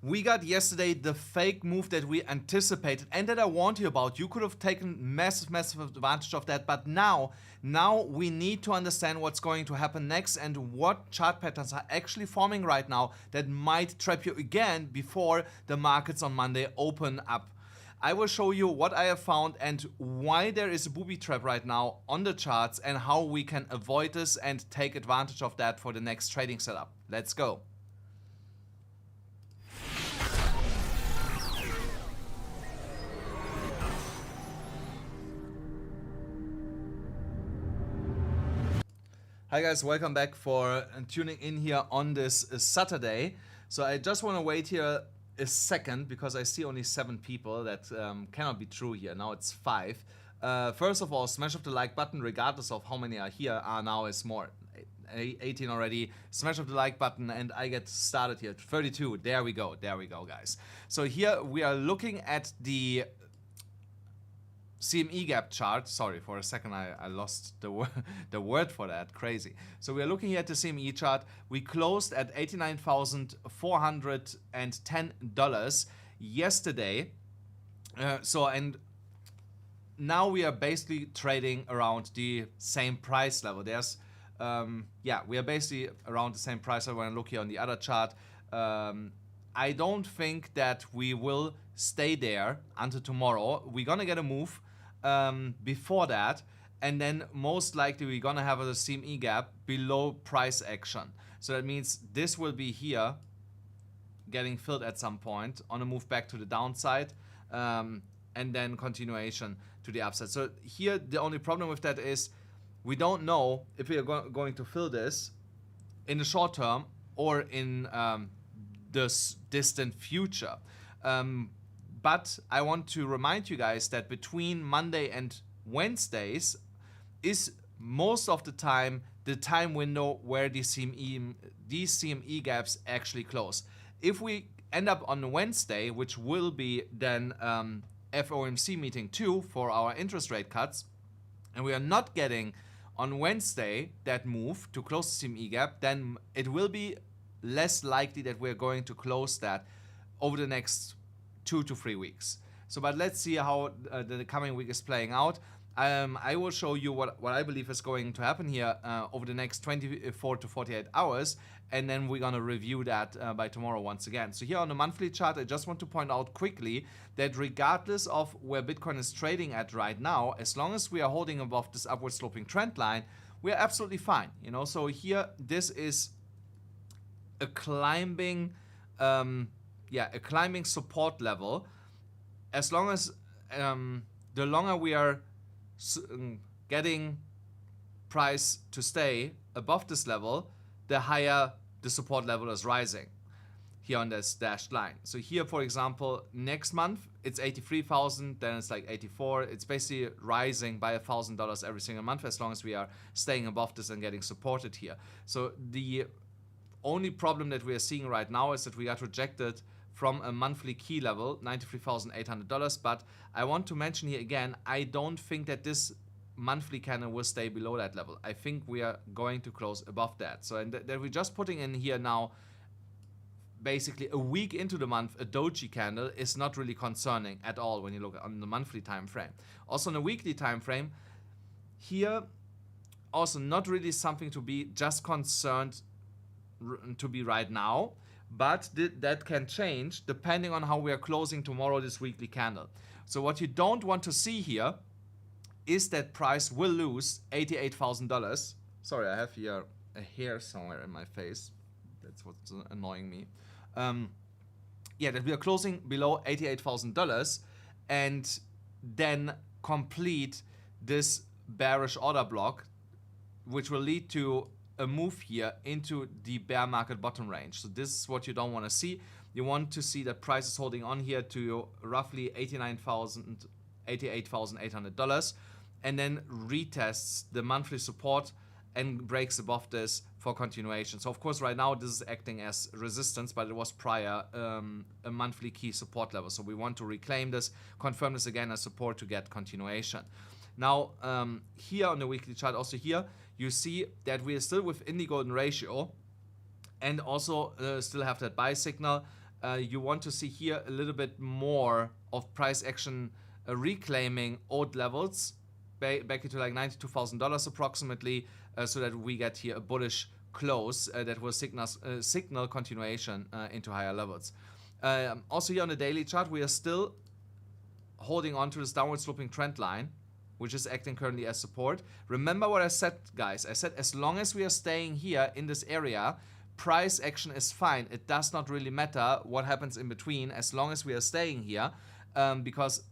We got yesterday the fake move that we anticipated and that I warned you about. You could have taken massive advantage of that, but now we need to understand what's going to happen next and what chart patterns are actually forming right now that might trap you again before the markets on Monday open up. I will show you what I have found and why there is a booby trap right now on the charts and how we can avoid this and take advantage of that for the next trading setup. Let's go. Hi guys, welcome back for tuning in here on this Saturday. So I just want to wait here a second because I see only 7 people. That cannot be true here. Now it's 5. First of all, smash up the like button regardless of how many are here. Now is more. 18 already. Smash up the like button and I get started here. 32. There we go. There we go, guys. So here we are looking at the CME gap chart. Sorry, for a second I lost the word for that. Crazy. So we are looking at the CME chart. We closed at $89,410 yesterday. And now we are basically trading around the same price level. There's we are basically around the same price level. When I look here on the other chart, I don't think that we will stay there until tomorrow. We're gonna get a move before that, and then most likely we're gonna have a CME gap below price action. So that means this will be here getting filled at some point on a move back to the downside, and then continuation to the upside. So here the only problem with that is we don't know if we are going to fill this in the short term or in this distant future. But I want to remind you guys that between Monday and Wednesdays is most of the time window where these CME gaps actually close. If we end up on Wednesday, which will be then FOMC meeting 2 for our interest rate cuts, and we are not getting on Wednesday that move to close the CME gap, then it will be less likely that we're going to close that over the next 2 to 3 weeks. So, but let's see how the coming week is playing out. I will show you what I believe is going to happen here over the next 24 to 48 hours, and then we're gonna review that by tomorrow once again. So here on the monthly chart, I just want to point out quickly that regardless of where Bitcoin is trading at right now, as long as we are holding above this upward sloping trend line, we are absolutely fine. You know, so here this is a climbing support level. As long as the longer we are getting price to stay above this level, the higher the support level is rising here on this dashed line. So here, for example, next month it's 83,000, then it's like 84. It's basically rising by $1,000 every single month as long as we are staying above this and getting supported here. So the only problem that we are seeing right now is that we got rejected from a monthly key level, $93,800. But I want to mention here again, I don't think that this monthly candle will stay below that level. I think we are going to close above that. So and that we're just putting in here now, basically a week into the month, a doji candle is not really concerning at all when you look on the monthly time frame. Also on the weekly time frame, here also not really something to be just concerned to be right now, but that can change depending on how we are closing tomorrow this weekly candle. So what you don't want to see here is that price will lose $88,000. Sorry, I have here a hair somewhere in my face. That's what's annoying me. That we are closing below $88,000 and then complete this bearish order block, which will lead to a move here into the bear market bottom range. So this is what you don't want to see. You want to see that price is holding on here to roughly $88,800 and then retests the monthly support and breaks above this for continuation. So of course right now this is acting as resistance, but it was prior a monthly key support level. So we want to reclaim this, confirm this again as support to get continuation. Now here on the weekly chart, also here you see that we are still within the golden ratio and also still have that buy signal. you want to see here a little bit more of price action reclaiming old levels back into like $92,000 approximately, so that we get here a bullish close that will signal continuation into higher levels. Also here on the daily chart, we are still holding on to this downward sloping trend line, which is acting currently as support. Remember what I said, guys. I said as long as we are staying here in this area, price action is fine. It does not really matter what happens in between as long as we are staying here, because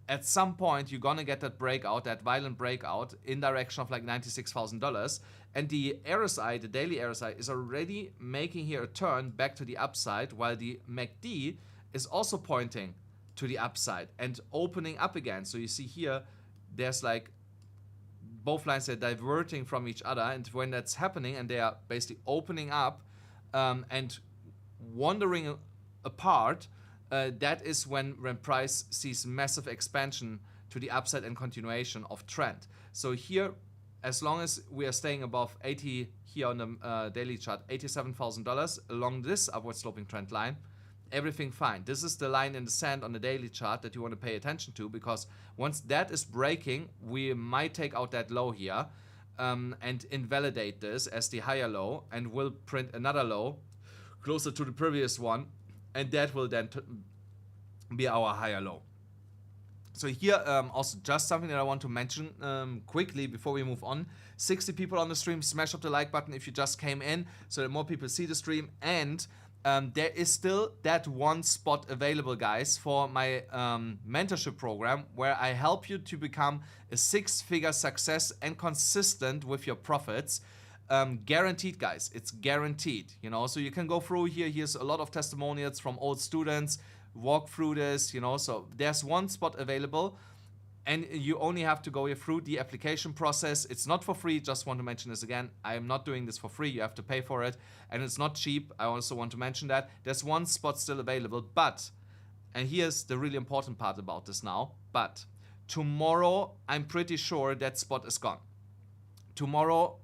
at some point you're gonna get that breakout, that violent breakout in direction of like $96,000, and the RSI, the daily RSI, is already making here a turn back to the upside, while the MACD is also pointing to the upside and opening up again. So you see here, there's like both lines are diverting from each other, and when that's happening and they are basically opening up and wandering apart, that is when price sees massive expansion to the upside and continuation of trend. So here, as long as we are staying above 80 here on the daily chart, $87,000 along this upward sloping trend line, everything fine. This is the line in the sand on the daily chart that you want to pay attention to, because once that is breaking, we might take out that low here and invalidate this as the higher low, and will print another low closer to the previous one, and that will then be our higher low. So here also just something that I want to mention quickly before we move on. 60 people on the stream, smash up the like button if you just came in so that more people see the stream. And there is still that one spot available, guys, for my mentorship program, where I help you to become a 6-figure success and consistent with your profits. Guaranteed, guys, it's guaranteed, you know. So you can go through here. Here's a lot of testimonials from old students, walk through this, you know. So there's one spot available, and you only have to go through the application process. It's not for free. Just want to mention this again. I am not doing this for free. You have to pay for it, and it's not cheap. I also want to mention that there's one spot still available, but, and here's the really important part about this now, but tomorrow I'm pretty sure that spot is gone. Tomorrow,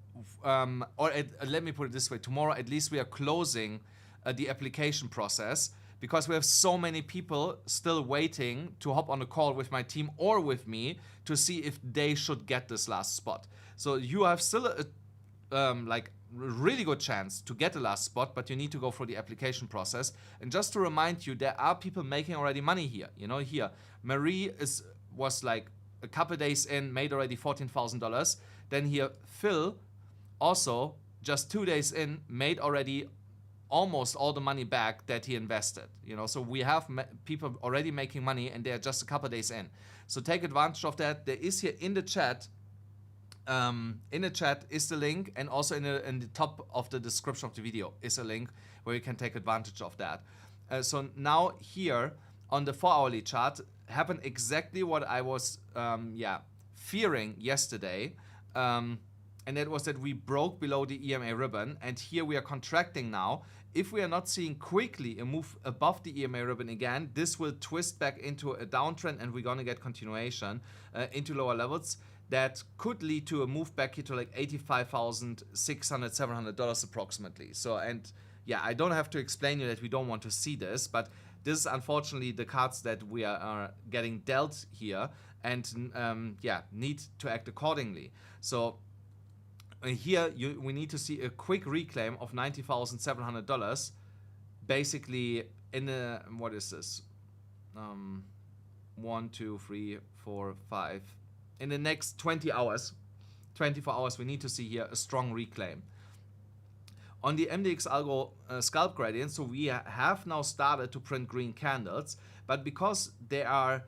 let me put it this way, tomorrow at least we are closing the application process, because we have so many people still waiting to hop on a call with my team or with me to see if they should get this last spot. So you have still a like really good chance to get the last spot, but you need to go through the application process. And just to remind you, there are people making already money here. You know, here Marie was like a couple days in, made already $14,000. Then here Phil, also just 2 days in, made already almost all the money back that he invested. You know, so we have people already making money, and they're just a couple days in. So take advantage of that. There is here in the chat is the link, and also in the top of the description of the video is a link where you can take advantage of that. So now here on the 4-hourly chart happened exactly what I was fearing yesterday. And that was that we broke below the EMA ribbon, and here we are contracting now. If we are not seeing quickly a move above the EMA ribbon again, this will twist back into a downtrend, and we're gonna get continuation into lower levels. That could lead to a move back here to like $85,600, $700 approximately. So, and yeah, I don't have to explain you that we don't want to see this, but this is unfortunately the cards that we are getting dealt here, and need to act accordingly. So here we need to see a quick reclaim of $90,700, basically in a, what is this? 1, 2, 3, 4, 5. In the next 20 hours, 24 hours, we need to see here a strong reclaim. On the MDX Algo scalp gradient, so we have now started to print green candles, but because they are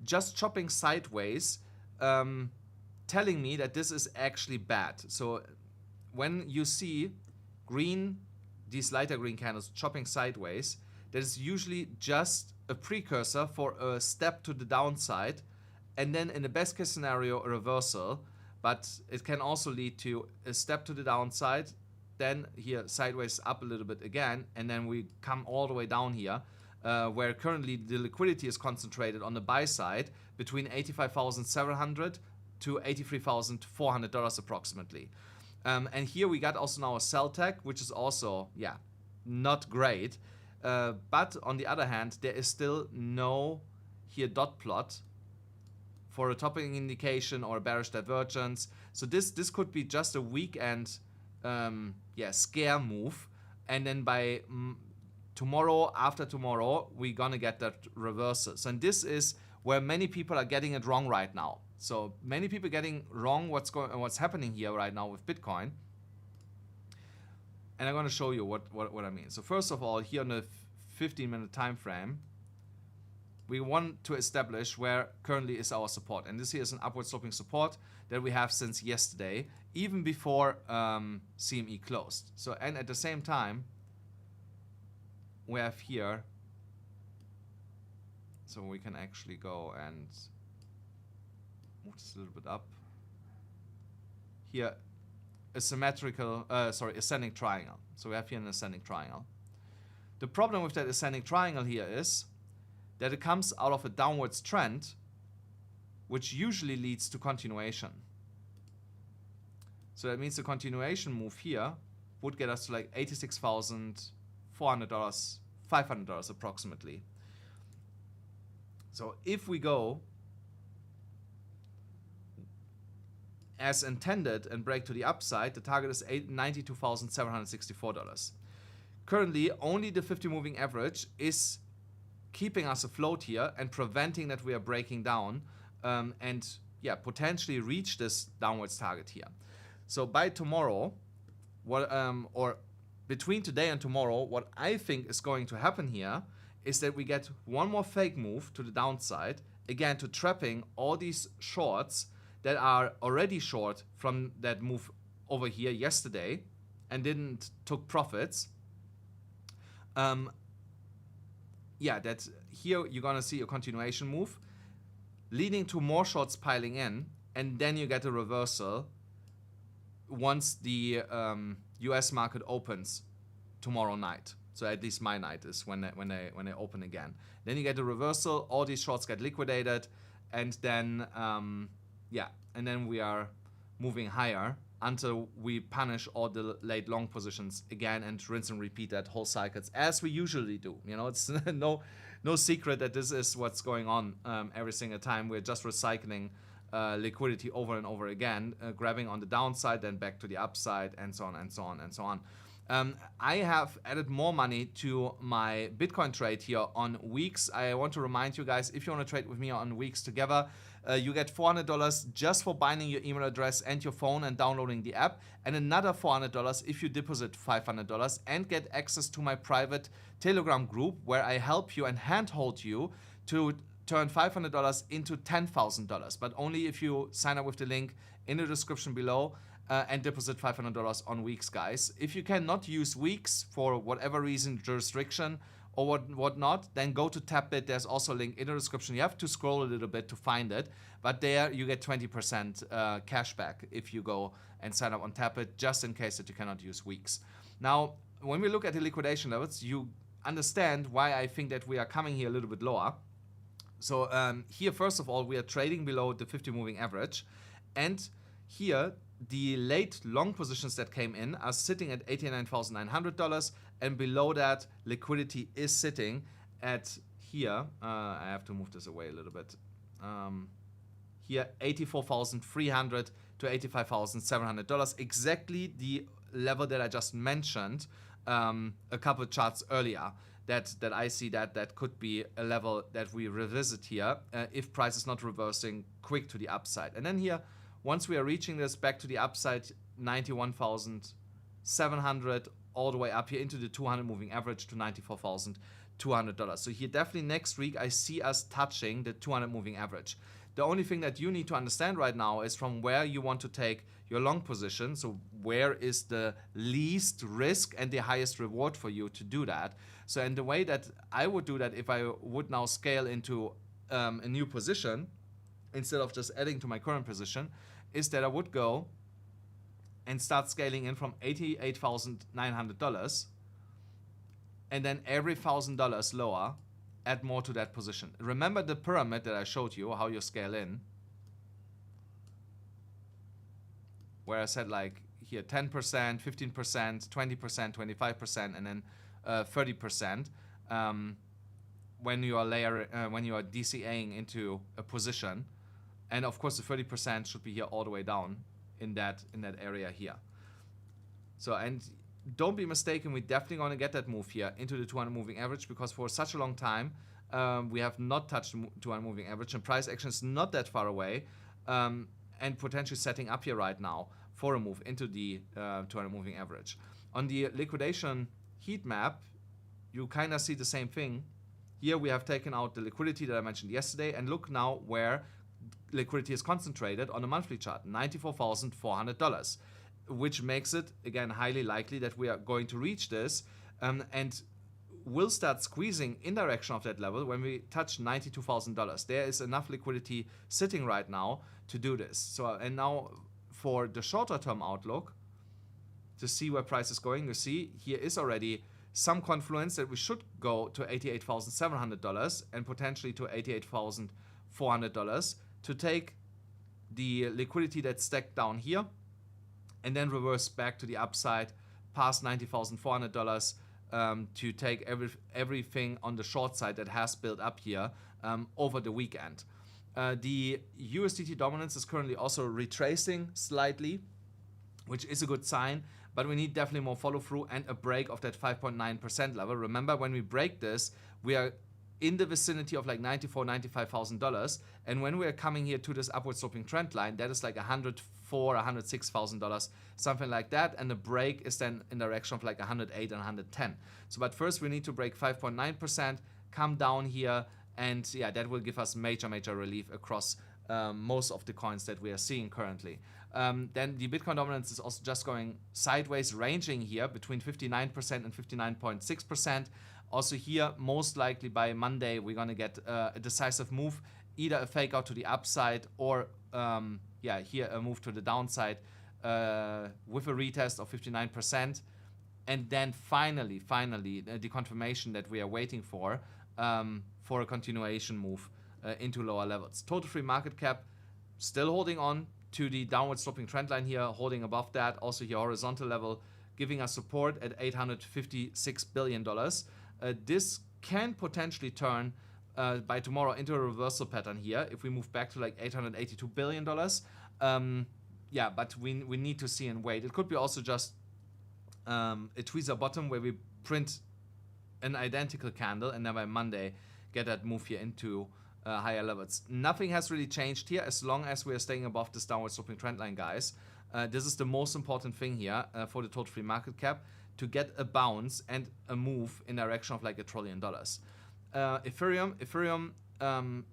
just chopping sideways, telling me that this is actually bad. So when you see green, these lighter green candles chopping sideways, that is usually just a precursor for a step to the downside, and then in the best case scenario, a reversal, but it can also lead to a step to the downside, then here sideways up a little bit again, and then we come all the way down here, where currently the liquidity is concentrated on the buy side between $85,700 to $83,400 approximately. And here we got also now a sell tag, which is also, not great. But on the other hand, there is still no here dot plot for a topping indication or a bearish divergence. So this could be just a weekend scare move, and then by tomorrow, after tomorrow, we're gonna get that reversals. And this is where many people are getting it wrong right now. So many people getting wrong what's happening here right now with Bitcoin. And I'm gonna show you what I mean. So first of all, here on the 15-minute time frame, we want to establish where currently is our support. And this here is an upward sloping support that we have since yesterday, even before CME closed. So, and at the same time, we have here, so we can actually go and move this a little bit up. Here, a symmetrical, ascending triangle. So we have here an ascending triangle. The problem with that ascending triangle here is that it comes out of a downwards trend, which usually leads to continuation. So that means the continuation move here would get us to like $86,400, $500 approximately. So if we go as intended and break to the upside, the target is $92,764. Currently, only the 50 moving average is keeping us afloat here and preventing that we are breaking down and potentially reach this downwards target here. So by tomorrow, or between today and tomorrow, what I think is going to happen here is that we get one more fake move to the downside, again to trapping all these shorts that are already short from that move over here yesterday and didn't took profits. That here you're gonna see a continuation move leading to more shorts piling in, and then you get a reversal once the US market opens tomorrow night. So at least my night is when they open again. Then you get a reversal, all these shorts get liquidated, and then and then we are moving higher until we punish all the late long positions again and rinse and repeat that whole cycles as we usually do. You know, it's no secret that this is what's going on every single time. We're just recycling liquidity over and over again, grabbing on the downside, then back to the upside, and so on and so on and so on. I have added more money to my Bitcoin trade here on WEEX. I want to remind you guys, if you want to trade with me on WEEX together, you get $400 just for binding your email address and your phone and downloading the app, and another $400 if you deposit $500 and get access to my private Telegram group where I help you and handhold you to turn $500 into $10,000, but only if you sign up with the link in the description below and deposit $500 on WEEX, guys. If you cannot use WEEX for whatever reason, jurisdiction or whatnot, then go to TapBit. There's also a link in the description. You have to scroll a little bit to find it, but there you get 20% cash back if you go and sign up on TapBit, just in case that you cannot use WEEX. Now, when we look at the liquidation levels, you understand why I think that we are coming here a little bit lower. So here, first of all, we are trading below the 50 moving average, and here the late long positions that came in are sitting at $89,900, and below that liquidity is sitting at here, I have to move this away a little bit, here $84,300 to $85,700, exactly the level that I just mentioned a couple of charts earlier. That I see that could be a level that we revisit here if price is not reversing quick to the upside. And then here, once we are reaching this back to the upside, 91,700 all the way up here into the 200 moving average to $94,200. So here definitely next week I see us touching the 200 moving average. The only thing that you need to understand right now is from where you want to take your long position. So where is the least risk and the highest reward for you to do that? So in the way that I would do that if I would now scale into a new position, instead of just adding to my current position, is that I would go and start scaling in from $88,900, and then every $1,000 lower, add more to that position. Remember the pyramid that I showed you, how you scale in, where I said like here 10%, 15%, 20%, 25%, and then 30%. when you are when you are DCAing into a position. And of course the 30% should be here all the way down in that area here. So, and don't be mistaken, we're definitely going to get that move here into the 200 moving average, because for such a long time we have not touched the 200 moving average, and price action is not that far away, and potentially setting up here right now for a move into the 200 moving average. On the liquidation heat map, you kind of see the same thing. Here we have taken out the liquidity that I mentioned yesterday, and look now where liquidity is concentrated on the monthly chart, $94,400, which makes it again highly likely that we are going to reach this, and will start squeezing in direction of that level when we touch $92,000. There is enough liquidity sitting right now to do this. So, and now for the shorter term outlook, to see where price is going, you see here is already some confluence that we should go to $88,700 and potentially to $88,400 to take the liquidity that's stacked down here and then reverse back to the upside past $90,400 to take everything on the short side that has built up here over the weekend. The USDT dominance is currently also retracing slightly, which is a good sign, but we need definitely more follow through and a break of that 5.9% level. Remember, when we break this, we are in the vicinity of like $94,000, $95,000, and when we are coming here to this upward sloping trend line, that is like $104,000, $106,000, something like that, and the break is then in the direction of like 108 and 110. So, but first we need to break 5.9%, come down here, and yeah, that will give us major relief across most of the coins that we are seeing currently. Then the Bitcoin dominance is also just going sideways, ranging here between 59% and 59.6%. Also here, most likely by Monday, we're going to get a decisive move, either a fake out to the upside or, yeah, here a move to the downside with a retest of 59%. And then finally, the confirmation that we are waiting for a continuation move into lower levels. Total free market cap still holding on to the downward sloping trend line here, holding above that. Also here, horizontal level giving us support at $856 billion. This can potentially turn by tomorrow into a reversal pattern here if we move back to like $882 billion. Yeah, but we need to see and wait. It could be also just a tweezer bottom where we print an identical candle and then by Monday get that move here into higher levels. Nothing has really changed here as long as we are staying above this downward sloping trend line, guys. This is the most important thing here for the total free market cap, to get a bounce and a move in direction of like $1 trillion. Ethereum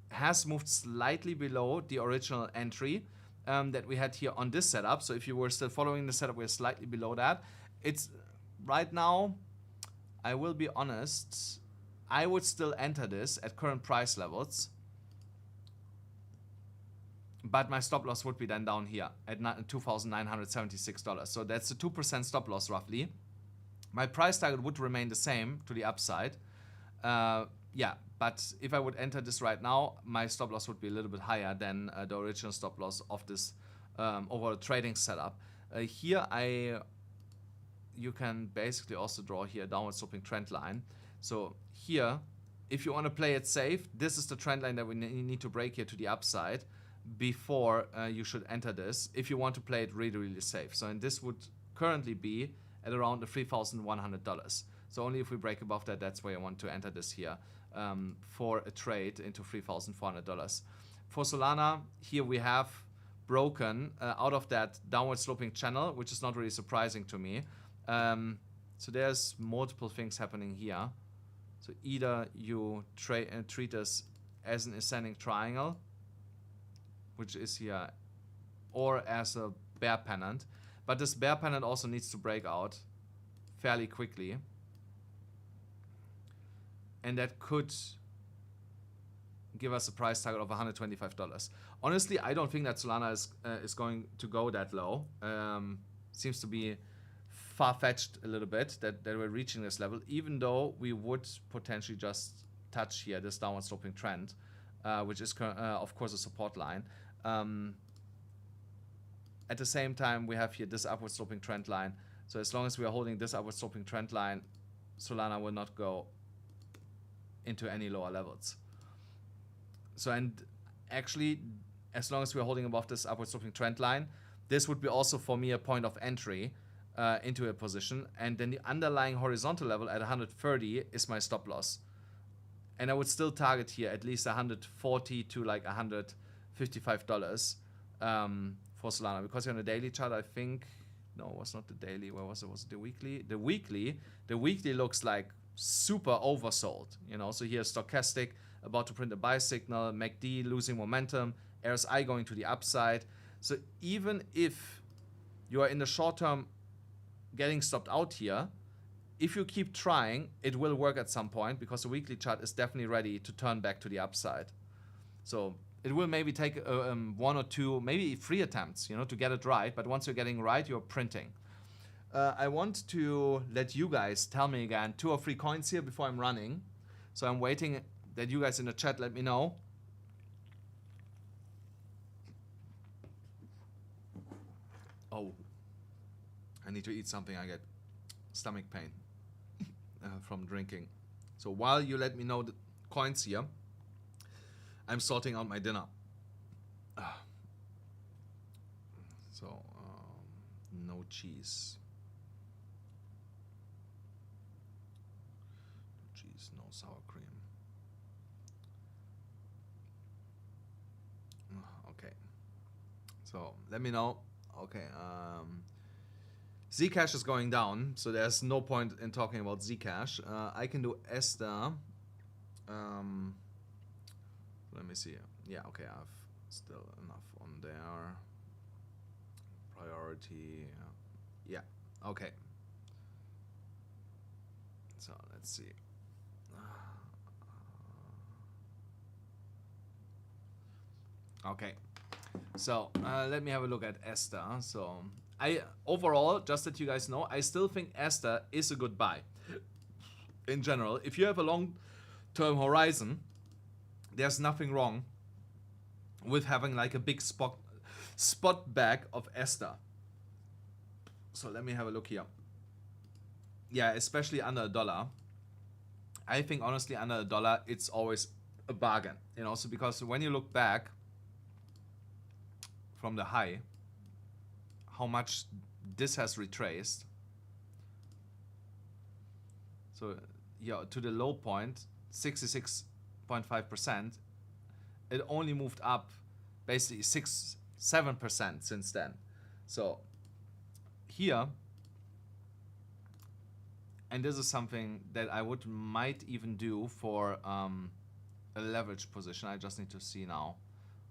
has moved slightly below the original entry that we had here on this setup. So if you were still following the setup, we're slightly below that. It's right now, I will be honest, I would still enter this at current price levels, but my stop loss would be then down here at $2,976. So that's a 2% stop loss roughly. My price target would remain the same to the upside. Yeah, but if I would enter this right now, my stop loss would be a little bit higher than the original stop loss of this overall trading setup. Here you can basically also draw here a downward sloping trend line. So here, if you want to play it safe, this is the trend line that we need to break here to the upside before you should enter this, if you want to play it really safe. So, and this would currently be at around the $3,100. So only if we break above that, that's where I want to enter this here for a trade into $3,400. For Solana, here we have broken out of that downward sloping channel, which is not really surprising to me. So there's multiple things happening here. So either you treat this as an ascending triangle, which is here, or as a bear pennant. But this bear pennant also needs to break out fairly quickly. And that could give us a price target of $125. Honestly, I don't think that Solana is going to go that low. Seems to be far-fetched a little bit that we're reaching this level, even though we would potentially just touch here this downward sloping trend, which is of course a support line. At the same time, we have here this upward sloping trend line. So as long as we are holding this upward sloping trend line, Solana will not go into any lower levels. So, and actually, as long as we're holding above this upward sloping trend line, this would be also for me a point of entry into a position. And then the underlying horizontal level at 130 is my stop loss. And I would still target here at least 140 to like $155 for Solana, because on the daily chart, I think, no, it was not the daily. Where was it? Was it the weekly? The weekly looks like super oversold. You know, so here's stochastic about to print a buy signal, MACD losing momentum, RSI going to the upside. So even if you are in the short term getting stopped out here, if you keep trying, it will work at some point, because the weekly chart is definitely ready to turn back to the upside. So it will maybe take 1 or 2, maybe 3 attempts, you know, to get it right. But once you're getting right, you're printing. I want to let you guys tell me again 2 or 3 coins here before I'm running. So I'm waiting that you guys in the chat let me know. Oh, I need to eat something. I get stomach pain from drinking. So while you let me know the coins here, I'm sorting out my dinner. So no cheese. No cheese, no sour cream. Okay. So let me know. Okay. Zcash is going down, so there's no point in talking about Zcash. I can do Esther. Let me see. Yeah, okay, I have still enough on there. Priority. Yeah, okay. So let's see. Okay. So let me have a look at Esther. So overall, just that you guys know, I still think Esther is a good buy. In general, if you have a long-term horizon, there's nothing wrong with having like a big spot bag of Esther. So let me have a look here. Yeah, especially under $1. I think honestly under $1, it's always a bargain. You know, so because when you look back from the high, how much this has retraced. So yeah, to the low point, 66.5%. It only moved up basically 7% since then. So here, and this is something that I might even do for a leverage position. I just need to see now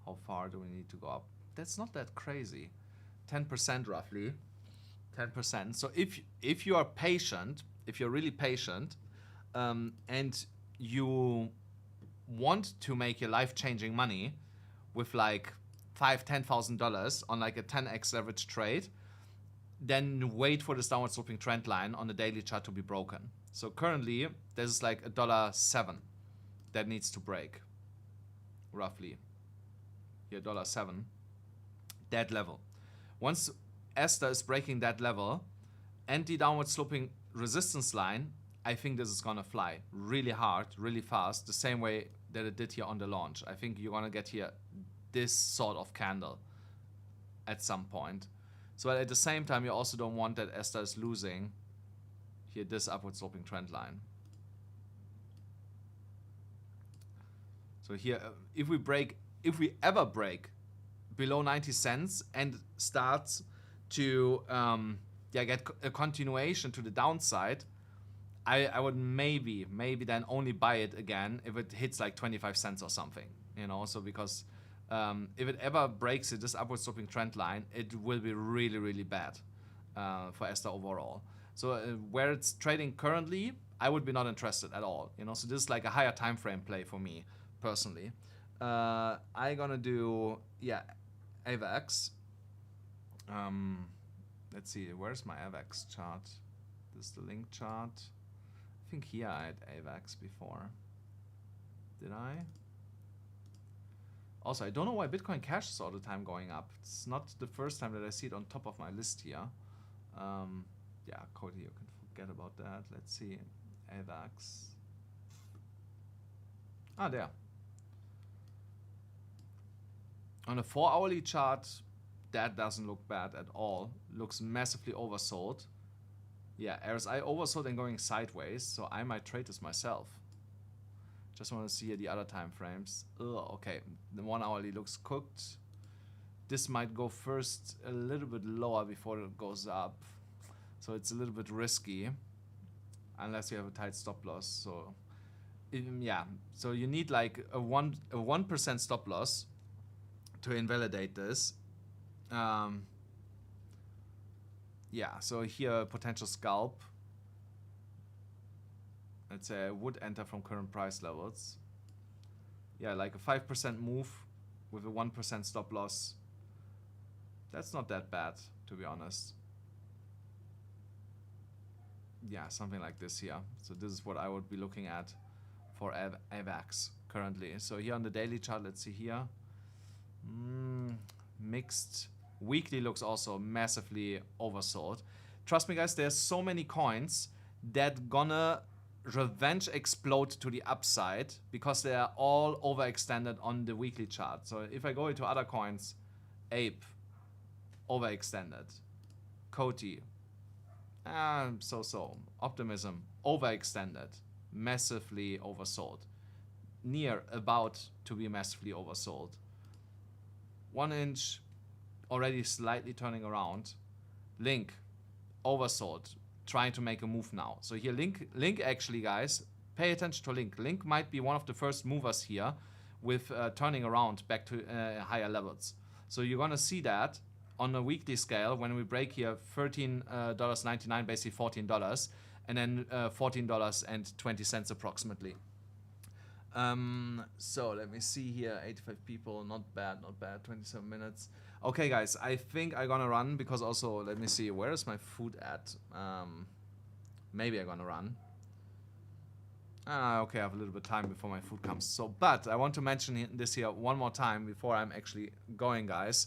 how far do we need to go up. That's not that crazy. 10% roughly, 10%. So if you are patient, if you're really patient, and you want to make your life-changing money with like $5,000-$10,000 on like a 10x leverage trade, then wait for this downward sloping trend line on the daily chart to be broken. So currently, this is like $1.07 that needs to break, roughly. Here, $1.07, that level. Once Esther is breaking that level and the downward sloping resistance line, I think this is gonna fly really hard, really fast, the same way that it did here on the launch. I think you're gonna get here this sort of candle at some point. So at the same time, you also don't want that Esther is losing here this upward sloping trend line. So here, if we ever break below 90 cents and starts to get a continuation to the downside, I would maybe then only buy it again if it hits like 25 cents or something, you know. So because if it ever breaks this upward sloping trend line, it will be really, really bad for Esther overall. So where it's trading currently, I would be not interested at all, you know. So this is like a higher time frame play for me personally. I'm gonna do AVAX. Let's see, where's my AVAX chart? This is the link chart. I think here I had AVAX before. Did I? Also, I don't know why Bitcoin Cash is all the time going up. It's not the first time that I see it on top of my list here. Yeah, Cody, you can forget about that. Let's see, AVAX. Ah, there. On a 4-hourly chart, that doesn't look bad at all. Looks massively oversold. Yeah, RSI oversold and going sideways, so I might trade this myself. Just want to see here the other time frames. Ugh, okay, the 1-hourly looks cooked. This might go first a little bit lower before it goes up. So it's a little bit risky. Unless you have a tight stop loss. So, yeah. So you need like a 1% stop loss to invalidate this. Yeah, so here potential scalp. Let's say I would enter from current price levels. Yeah, like a 5% move with a 1% stop loss. That's not that bad, to be honest. Yeah, something like this here. So this is what I would be looking at for AVAX currently. So here on the daily chart, let's see here. Mixed. Weekly looks also massively oversold. Trust me, guys, there's so many coins that gonna revenge explode to the upside because they are all overextended on the weekly chart. So if I go into other coins, Ape, overextended. Coty, so. Optimism, overextended. Massively oversold. Near, about to be massively oversold. 1 inch, already slightly turning around. Link, oversold. Trying to make a move now. So here, Link actually, guys, pay attention to Link. Link might be one of the first movers here with turning around back to higher levels. So you're gonna see that on a weekly scale when we break here $13.99, basically $14, and then $14.20 approximately. So let me see here, 85 people, not bad, 27 minutes. Okay, guys, I think I'm gonna run because also, let me see, where is my food at? Maybe I'm gonna run. Okay, I have a little bit of time before my food comes. So, but I want to mention this here one more time before I'm actually going, guys.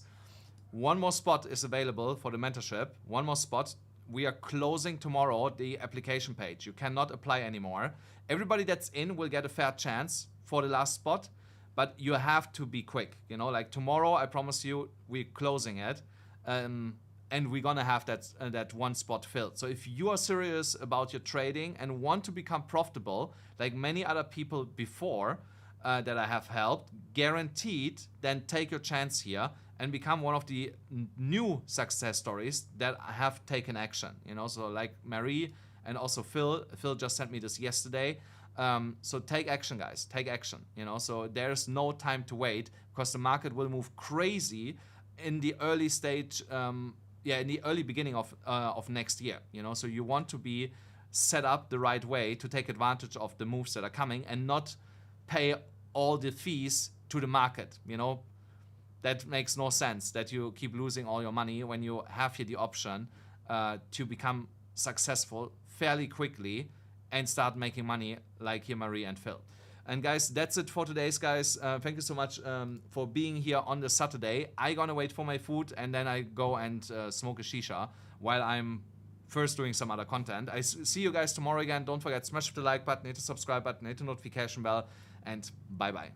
One more spot is available for the mentorship. One more spot. We are closing tomorrow the application page. You cannot apply anymore. Everybody that's in will get a fair chance for the last spot, but you have to be quick. You know, like tomorrow, I promise you, we're closing it, and we're gonna have that one spot filled. So if you are serious about your trading and want to become profitable, like many other people before that I have helped, guaranteed, then take your chance here and become one of the new success stories that have taken action. You know, so like Marie and also Phil. Phil just sent me this yesterday. So take action, guys. Take action. You know, so there's no time to wait because the market will move crazy in the early stage. In the early beginning of next year. You know, so you want to be set up the right way to take advantage of the moves that are coming and not pay all the fees to the market. You know. That makes no sense that you keep losing all your money when you have here the option to become successful fairly quickly and start making money like here Marie and Phil. And guys, that's it for today's, guys. Thank you so much for being here on the Saturday. I'm gonna wait for my food and then I go and smoke a shisha while I'm first doing some other content. I see you guys tomorrow again. Don't forget, smash the like button, hit the subscribe button, hit the notification bell, and bye-bye.